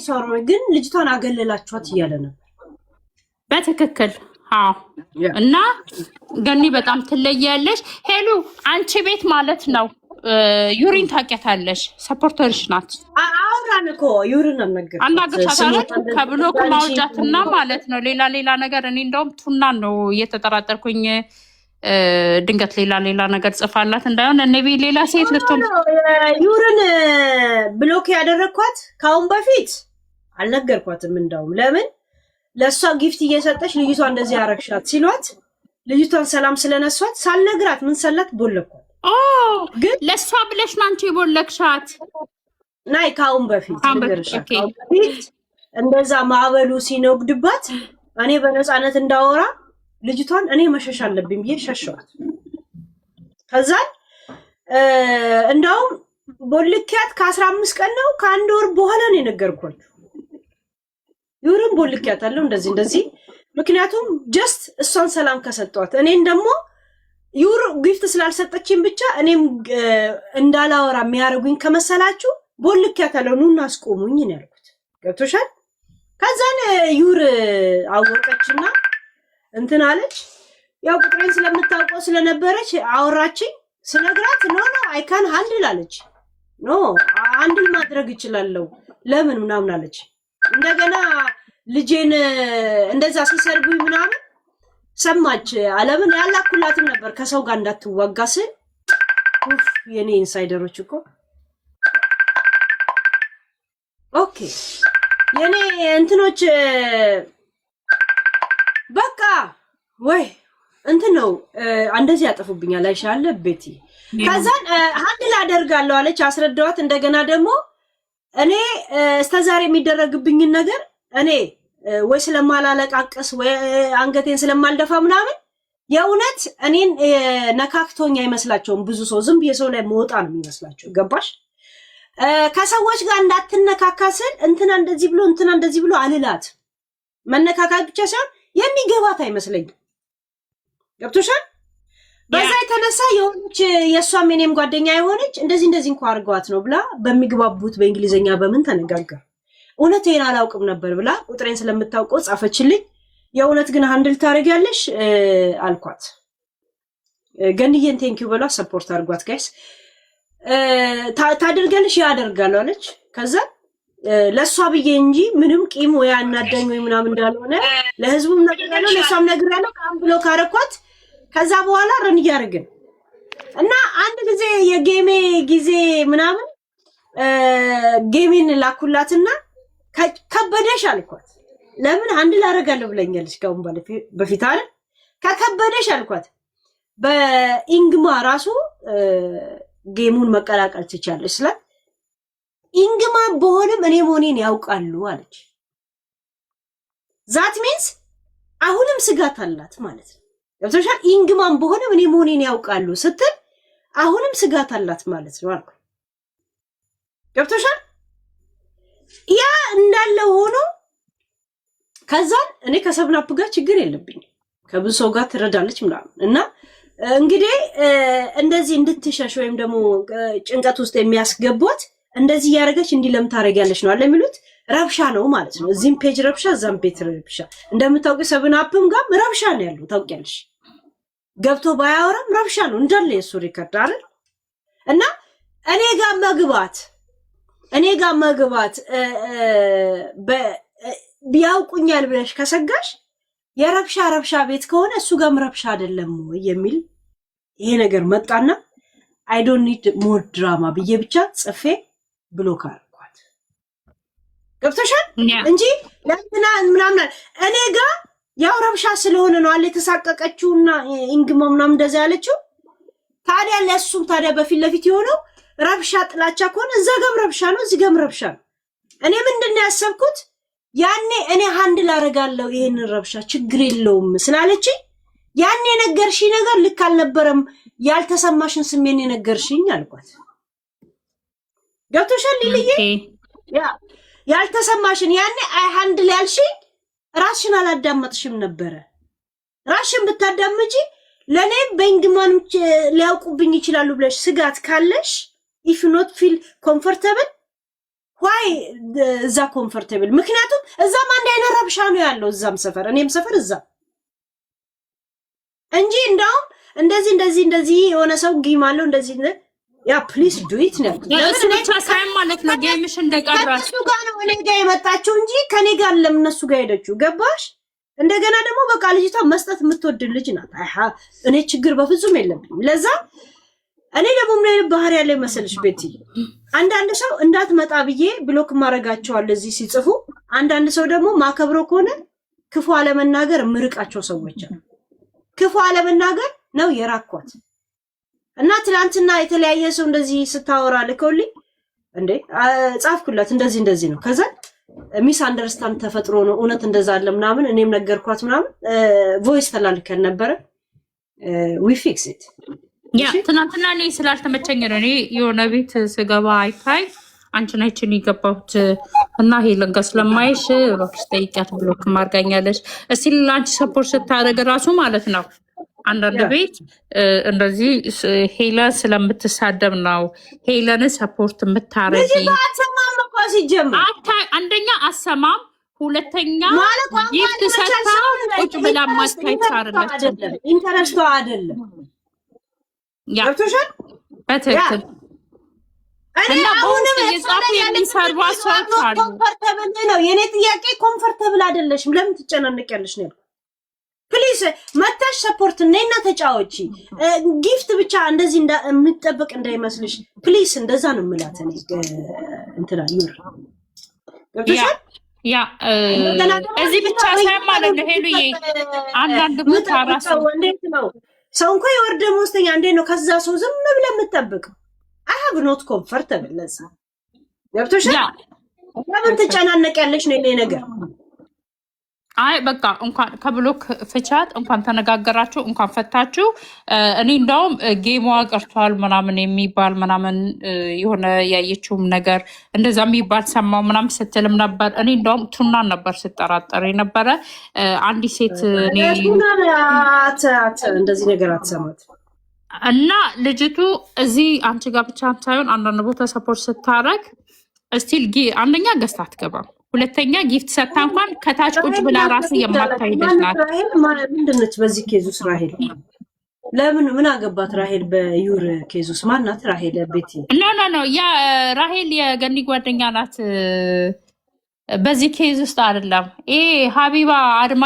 ሶሪ ግን ልጅቷን አገለላችኋት እያለ ነበር በትክክል አዎ እና ገኒ በጣም ትለያለሽ ሄሉ አንቺ ቤት ማለት ነው ዩሪን ታውቂያታለሽ ሰፖርተርሽ ናት አውራን እኮ ዩሪን ነገር አናግቻታለሁ ከብሎክ ማውጣትና ማለት ነው ሌላ ነገር እኔ እንደውም ቱና ነው እየተጠራጠርኩኝ ድንገት ሌላ ነገር ጽፋላት እንዳይሆን እኔ ሌላ ሴት ልትሆን ዩሪን ብሎክ ያደረኳት ካሁን በፊት አልነገርኳትም እንደውም ለምን ለሷ ጊፍት እየሰጠች ልጅቷ እንደዚህ ያረክሻት ሲሏት ልጅቷን ሰላም ስለነሷት ሳልነግራት ምን ሰላት ቦለኳት ግን ለሷ ብለሽ ማንቺ ቦለክሻት ናይ ካሁን በፊት እንደዛ ማዕበሉ ሲነግድባት እኔ በነፃነት እንዳወራ ልጅቷን እኔ መሸሽ አለብኝ ብዬ ሸሸዋት ከዛ እንደውም ቦልኪያት ከ15 ቀን ነው ከአንድ ወር በኋላ ነው የነገርኳችሁ ዩሪን ቦልኪያት አለው እንደዚህ ምክንያቱም ጀስት እሷን ሰላም ከሰጧት እኔን ደግሞ ዩር ጊፍት ስላልሰጠችኝ ብቻ እኔም እንዳላወራ የሚያረጉኝ ከመሰላችሁ ቦልኪያት አለው ኑና አስቆሙኝ ነው ያልኩት ገብቶሻል ከዛን ዩር አወቀችና እንትን አለች ያው ቁጥሬን ስለምታውቀው ስለነበረች አወራችኝ ስነግራት ኖ አይ ካን ሃንድል አለች ኖ ሃንድል ማድረግ ይችላልው ለምን ምናምን አለች እንደገና ልጄን እንደዛ ሲሰርቡኝ ምናምን ሰማች አለምን ያላኩላትም ነበር ከሰው ጋር እንዳትዋጋ ስል የኔ ኢንሳይደሮች እኮ ኦኬ የኔ እንትኖች በቃ ወይ እንትን ነው እንደዚህ ያጠፉብኛል አይሻለ ቤቲ ከዛን ሃንድል አደርጋለሁ አለች አስረዳዋት እንደገና ደግሞ እኔ እስተዛሬ የሚደረግብኝ ነገር እኔ ወይ ስለማላለቃቀስ ወይ አንገቴን ስለማልደፋ ምናምን የእውነት እኔን ነካክቶኛ አይመስላቸውም ብዙ ሰው ዝም በየሰው ላይ መውጣ ነው የሚመስላቸው ገባሽ ከሰዎች ጋር እንዳትነካካስል እንትና እንደዚህ ብሎ አልላት መነካካት ብቻ ሳይሆን የሚገባት አይመስለኝም ገብቶሻል በዛ የተነሳ የሆነች የሷም የኔም ጓደኛ የሆነች እንደዚህ እንኳን አርጓት ነው ብላ በሚግባቡት በእንግሊዘኛ በምን ተነጋገር እውነቴን አላውቅም ነበር ብላ ቁጥሬን ስለምታውቀው ጻፈችልኝ የእውነት ግን ሃንድል ታረጋለሽ አልኳት ገንየን ቴንኪው ብላ ሰፖርት አርጓት ጋይስ ታደርጋለሽ ያደርጋለሁ አለች ከዛ ለሷ ብዬ እንጂ ምንም ቂም ወይ አናዳኝ ወይ ምናምን እንዳልሆነ ለህዝቡም ነገራለሁ ለሷም ነገራለሁ ካም ብሎ ካረኳት ከዛ በኋላ ረን ያርግን እና አንድ ጊዜ የጌሜ ጊዜ ምናምን ጌሜን ላኩላትና ከበደሽ አልኳት ለምን ሃንድል አረጋለሁ ብለኛለች ካሁን በፊት አይደል ከከበደሽ አልኳት በኢንግማ ራሱ ጌሙን መቀላቀል ትቻለሽ ስለ ኢንግማ በሆነም እኔ ሞኔን ያውቃሉ አለች ዛት ሚንስ አሁንም ስጋት አላት ማለት ነው ገብቶሻል ኢንግማን በሆነም እኔ ሞኔን ያውቃሉ ስትል አሁንም ስጋት አላት ማለት ነው አልኩ ገብቶሻል ያ እንዳለ ሆኖ ከዛ እኔ ከሰብናፕ ጋር ችግር የለብኝ ከብዙ ሰው ጋር ትረዳለች ምናምን እና እንግዲህ እንደዚህ እንድትሸሽ ወይም ደግሞ ጭንቀት ውስጥ የሚያስገቧት እንደዚህ ያረጋች እንዲ ለምታረጋለች ነው አለ የሚሉት ረብሻ ነው ማለት ነው እዚህም ፔጅ ረብሻ እዛም ፔጅ ረብሻ እንደምታውቁ ሰብናፕም ጋር ረብሻ ነው ያለው ታውቂያለሽ ገብቶ ባያወራም ረብሻ ነው እንዳለ የሱ ሪከርድ አይደል እና እኔ ጋር መግባት ቢያውቁኛል ብለሽ ከሰጋሽ የረብሻ ቤት ከሆነ እሱ ጋር ረብሻ አይደለም ወይ የሚል ይሄ ነገር መጣና I don't need more drama ብዬ ብቻ ጽፌ ብሎክ አርኳት ገብቶሻል እንጂ ለምና ምናምን እኔ ጋር ያው ረብሻ ስለሆነ ነው አለ ተሳቀቀችውና ኢንግማ ምናምን እንደዛ ያለችው ታዲያ ለሱም ታዲያ በፊት ለፊት የሆነው ረብሻ ጥላቻ ከሆነ እዛ ጋር ረብሻ ነው እዚህ ጋር ረብሻ ነው እኔ ምንድነው ያሰብኩት ያኔ እኔ ሃንድል አረጋለሁ ይሄንን ረብሻ ችግር የለውም ስላለች ያኔ ነገርሽ ነገር ልክ አልነበረም ያልተሰማሽን ስሜን ነገርሽኝ አልኳት ገብቶሻል ልልዬ ያ ያልተሰማሽን ያኔ አይ ሃንድል ያልሽኝ ራስሽን አላዳመጥሽም ነበር ራስሽን ብታዳምጪ ለኔ በእንግማን ሊያውቁብኝ ይችላሉ ብለሽ ስጋት ካለሽ if you not feel comfortable ዋይ እዛ ኮምፎርታብል? ምክንያቱም እዛም አንድ አይነት ረብሻ ነው ያለው፣ እዛም ሰፈር እኔም ሰፈር እዛ እንጂ እንደውም እንደዚህ የሆነ ሰው ጊም አለው እንደዚህ ያ ፕሊስ ዱ ኢት ነው። ለምን ብቻ ሳይም ማለት ነው ጌምሽ እንደቀራሽ እሱ ጋር ነው እኔ ጋር የመጣችው እንጂ ከኔ ጋር ለምን እነሱ ጋር ሄደችው? ገባሽ? እንደገና ደግሞ በቃ ልጅቷ መስጠት የምትወድ ልጅ ናት። እኔ ችግር በፍጹም የለብኝም። ለዛ እኔ ደግሞ ምን አይነት ባህሪ ያለ መሰልሽ ቤቲ፣ አንዳንድ ሰው እንዳትመጣ ብዬ ብሎክ ማረጋቸዋለሁ እዚህ ሲጽፉ፣ አንዳንድ ሰው ደግሞ ማከብረው ከሆነ ክፉ አለመናገር ምርቃቸው ሰዎች አሉ። ክፉ አለመናገር ነው የራኳት እና ትላንትና የተለያየ ሰው እንደዚህ ስታወራ ልከውልኝ እንዴ ጻፍኩላት እንደዚህ ነው። ከዛ ሚስ አንደርስታንድ ተፈጥሮ ነው እውነት እንደዛ አለ ምናምን እኔም ነገርኳት ምናምን ቮይስ ተላልከን ነበረ ዊ ፊክስ ኢት። ያ ትናንትና እኔ ስላልተመቸኝ ነው እኔ የሆነ ቤት ስገባ አይታይ አንቺ ነችን የገባሁት እና ሄለን ጋር ስለማይሽ እባክሽ ጠይቂያት ብሎክ ማርጋኛለች። እስቲ ላንቺ ሰፖርት ስታደርግ ራሱ ማለት ነው አንዳንድ ቤት እንደዚህ ሄለን ስለምትሳደብ ነው ሄለን ሰፖርት የምታረጊ። አንደኛ አሰማም፣ ሁለተኛ ጊፍት ሰታ ቁጭ ብላ ማስታየት አይደለም ኢንተረስቷ አይደለም። ያ በትክክል እና በውስጥ የጻፉ የሚሰርቡ ሰዎች አሉ። ኮምፎርታብል ነው የኔ ጥያቄ። ኮምፎርታብል አይደለሽም ለምን ትጨናነቂያለሽ ነው? ፕሊስ መታሽ ሰፖርት ነይና ተጫወቺ። ጊፍት ብቻ እንደዚህ የምትጠብቅ እንዳይመስልሽ ፕሊስ። እንደዛ ነው የምላት እኔ እንትና ይር ያ እዚህ ብቻ ሳይሆን ማለት ነው ሄሉዬ፣ አንዳንድ ቦታ ራሱ እንዴት ነው ሰው እንኳን የወር ደመወዝተኛ እንዴት ነው ከዛ ሰው ዝም ብለህ የምትጠብቀው? አይ ሃቭ ኖት ኮምፎርታብል ለዛ ገብቶሻል። ለምን ትጨናነቂያለሽ ነው የኔ ነገር። አይ በቃ እንኳን ከብሎክ ፍቻት እንኳን ተነጋገራችሁ እንኳን ፈታችሁ። እኔ እንደውም ጌሟ ቀርቷል ምናምን የሚባል ምናምን የሆነ ያየችውም ነገር እንደዛ የሚባል ሰማው ምናምን ስትልም ነበር። እኔ እንደውም ቱናን ነበር ስጠራጠር የነበረ አንዲት ሴት እንደዚህ ነገር አትሰማት እና ልጅቱ እዚህ አንቺ ጋር ብቻ ሳይሆን አንዳንድ ቦታ ሰፖርት ስታረግ እስቲል አንደኛ ገዝታ አትገባም፣ ሁለተኛ ጊፍት ሰታ እንኳን ከታች ቁጭ ብላ ራሱ የማታይደች ናት። ምንድነች በዚህ ኬዙስ ራሄል? ለምን ምን አገባት ራሄል በዩር ኬዙስ? ማናት ራሄል? ቤቲ ኖ ያ ራሄል የገኒ ጓደኛ ናት። በዚህ ኬዝ ውስጥ አይደለም። ይሄ ሀቢባ አድማ